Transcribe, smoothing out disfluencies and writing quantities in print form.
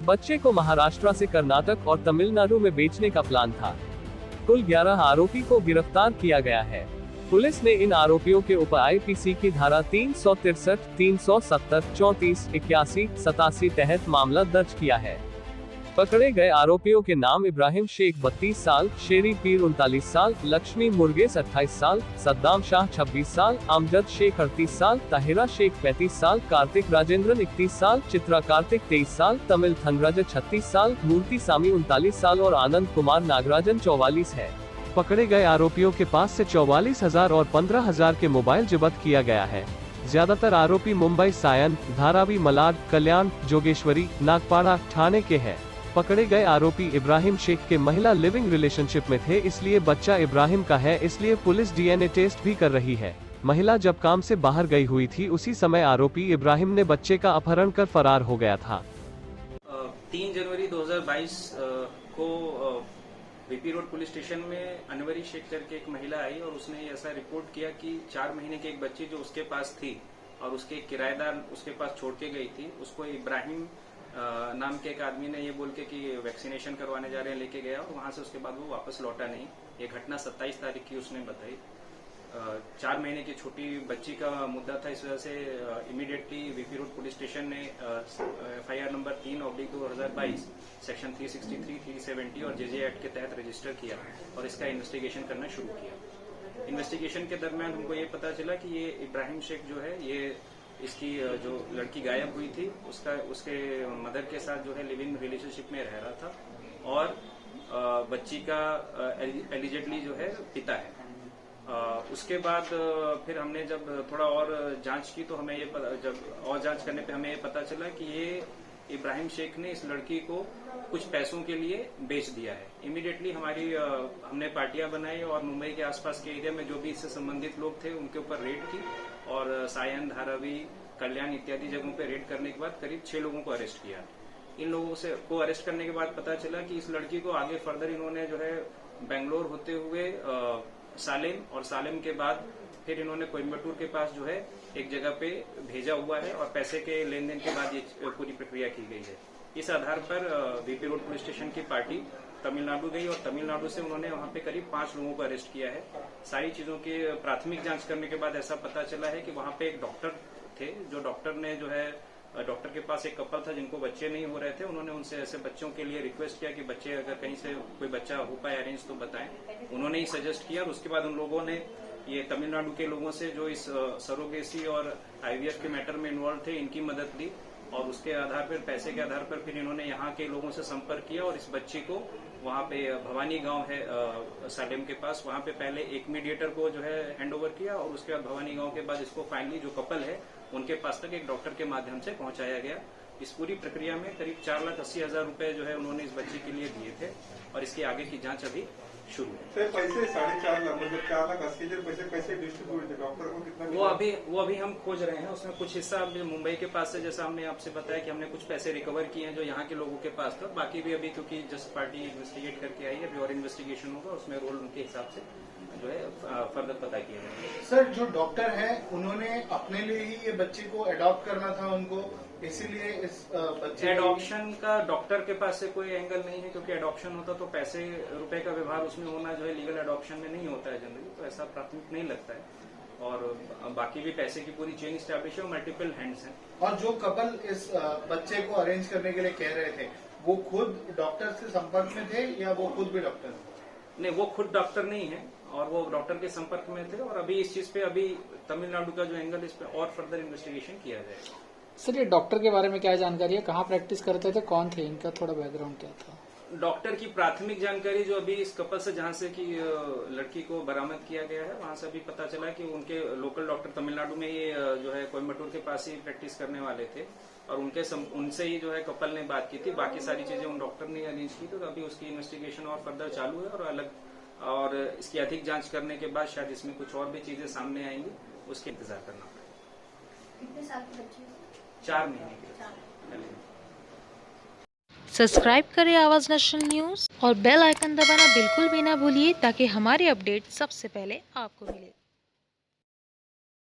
बच्चे को महाराष्ट्र से कर्नाटक और तमिलनाडु में बेचने का प्लान था। कुल 11 आरोपी को गिरफ्तार किया गया है। पुलिस ने इन आरोपियों के ऊपर आईपीसी की धारा 363, 370, 34, 81, 87 तहत मामला दर्ज किया है। पकड़े गए आरोपियों के नाम इब्राहिम शेख 32 साल, शेरी पीर 39 साल, लक्ष्मी मुर्गेस 28 साल, सद्दाम शाह 26 साल, अमजद शेख 38 साल, ताहिरा शेख 35 साल, कार्तिक राजेंद्रन 31 साल, चित्रा कार्तिक 23 साल, तमिल थंगराज 36 साल, मूर्ति सामी 39 साल और आनंद कुमार नागराजन 44 है। पकड़े गए आरोपियों के पास से 44,000 और 15,000 के मोबाइल जब्त किया गया है। ज्यादातर आरोपी मुंबई, सायन, धारावी, मलाड, कल्याण, जोगेश्वरी, नागपाड़ा, ठाणे के हैं। पकड़े गए आरोपी इब्राहिम शेख के महिला लिविंग रिलेशनशिप में थे, इसलिए बच्चा इब्राहिम का है, इसलिए पुलिस डीएनए टेस्ट भी कर रही है। महिला जब काम से बाहर गई हुई थी, उसी समय आरोपी इब्राहिम ने बच्चे का अपहरण कर फरार हो गया था। 3 जनवरी 2022 को वीपी रोड पुलिस स्टेशन में अनवरी शेख करके एक महिला आई और उसने ऐसा रिपोर्ट किया कि 4 महीने की एक बच्ची जो उसके पास थी और उसके किराएदार उसके पास छोड़ के गई थी, उसको इब्राहिम नाम के एक आदमी ने ये बोल के कि वैक्सीनेशन करवाने जा रहे हैं लेके गया और वहां से उसके बाद वो वापस लौटा नहीं। ये घटना 27 तारीख की उसने बताई। 4 महीने की छोटी बच्ची का मुद्दा था, इस वजह से immediately VP road police station ने एफआईआर नंबर 3/2022 सेक्शन 363, 370 और जेजे एक्ट के तहत रजिस्टर किया और इसका इन्वेस्टिगेशन करना शुरू किया। इन्वेस्टिगेशन के दरमियान हमको ये पता चला कि ये इब्राहिम शेख जो है, ये इसकी जो लड़की गायब हुई थी उसके मदर के साथ जो है लिव इन रिलेशनशिप में रह रहा था और बच्ची का एलिजेडली जो है पिता है। उसके बाद फिर हमने जब थोड़ा और जांच की तो हमें जांच करने पे हमें ये पता चला कि ये इब्राहिम शेख ने इस लड़की को कुछ पैसों के लिए बेच दिया है। इमीडिएटली हमने पार्टियां बनाई और मुंबई के आसपास के एरिया में जो भी इससे संबंधित लोग थे उनके ऊपर रेड की और सायन, धारावी, कल्याण इत्यादि जगहों पे रेड करने के बाद करीब 6 लोगों को अरेस्ट किया। इन लोगों को अरेस्ट करने के बाद पता चला कि इस लड़की को आगे फर्दर इन्होंने जो है बेंगलोर होते हुए सालेम और सालेम के बाद फिर इन्होंने कोयम्बटूर के पास जो है एक जगह पे भेजा हुआ है और पैसे के लेन देन के बाद ये पूरी प्रक्रिया की गई है। इस आधार पर वीपी रोड पुलिस स्टेशन की पार्टी तमिलनाडु गई और तमिलनाडु से उन्होंने वहां पे करीब 5 लोगों को अरेस्ट किया है। सारी चीजों की प्राथमिक जांच करने के बाद ऐसा पता चला है कि वहां पे एक डॉक्टर थे, जो डॉक्टर ने जो है डॉक्टर के पास एक कपल था जिनको बच्चे नहीं हो रहे थे। उन्होंने उनसे ऐसे बच्चों के लिए रिक्वेस्ट किया कि बच्चे अगर कहीं से कोई बच्चा हो पाए अरेंज तो बताएं। उन्होंने ही सजेस्ट किया और उसके बाद उन लोगों ने ये तमिलनाडु के लोगों से जो इस सरोगेसी और आईवीएफ के मैटर में इन्वॉल्व थे इनकी मदद ली और उसके आधार पर पैसे के आधार पर फिर इन्होंने यहाँ के लोगों से संपर्क किया और इस बच्ची को वहाँ पे भवानी गांव है सालेम के पास, वहाँ पे पहले एक मीडिएटर को जो है हैंडओवर किया और उसके बाद भवानी गांव के बाद इसको फाइनली जो कपल है उनके पास तक एक डॉक्टर के माध्यम से पहुंचाया गया। इस पूरी प्रक्रिया में करीब 4,80,000 रुपए जो है उन्होंने इस बच्ची के लिए दिए थे और इसकी आगे की जांच अभी शुरू है। पैसे 4.5 लाख मतलब 4,80,000 पैसे कैसे डिस्ट्रीब्यूट थे डॉक्टर को कितना? वो अभी हम खोज रहे हैं। उसमें कुछ हिस्सा मुंबई के पास से, जैसा हमने आपसे बताया कि हमने कुछ पैसे रिकवर किए हैं जो यहाँ के लोगों के पास था। बाकी भी अभी क्योंकि जस्ट पार्टी इन्वेस्टिगेट करके आई है, अभी और इन्वेस्टिगेशन होगा, उसमें रोल उनके हिसाब से जो है फर्दर पता किया जाएगा। सर, जो डॉक्टर है उन्होंने अपने लिए ही ये बच्चे को अडॉप्ट करना था उनको, इसीलिए इस बच्चे एडॉप्शन का डॉक्टर के पास से कोई एंगल नहीं है, क्योंकि एडॉप्शन होता तो पैसे रुपए का व्यवहार उसमें होना जो है लीगल एडॉप्शन में नहीं होता है जनरली, तो ऐसा प्राथमिक नहीं लगता है। और बाकी भी पैसे की पूरी चेन स्टैब्लिश है और मल्टीपल हैंड्स हैं। और जो कपल इस बच्चे को अरेंज करने के लिए कह रहे थे वो खुद डॉक्टर से संपर्क में थे या वो खुद भी डॉक्टर थे? नहीं, वो खुद डॉक्टर नहीं है और वो डॉक्टर के संपर्क में थे और अभी इस चीज पे अभी तमिलनाडु का जो एंगल इस पे और फर्दर इन्वेस्टिगेशन किया जाएगा। सर, ये डॉक्टर के बारे में क्या जानकारी है? कहाँ प्रैक्टिस करते थे, कौन थे, इनका थोड़ा बैकग्राउंड क्या था? डॉक्टर की प्राथमिक जानकारी जो अभी इस कपल से जहां से कि लड़की को बरामद किया गया है वहां से अभी पता चला कि उनके लोकल डॉक्टर तमिलनाडु में ये जो है कोयम्बटूर के पास ही प्रैक्टिस करने वाले थे और उनसे ही जो है कपल ने बात की थी। बाकी सारी चीजें उन डॉक्टर ने अरेंज की, तो अभी उसकी इन्वेस्टिगेशन और फर्दर चालू है और इसकी अधिक जांच करने के बाद शायद इसमें कुछ और भी चीजें सामने आएंगी, उसके इंतजार करना पड़ेगा। कितने साल की बच्ची है? 4 महीने के। सब्सक्राइब करें आवाज नेशनल न्यूज और बेल आइकन दबाना बिल्कुल भी ना भूलिए ताकि हमारी अपडेट सबसे पहले आपको मिले।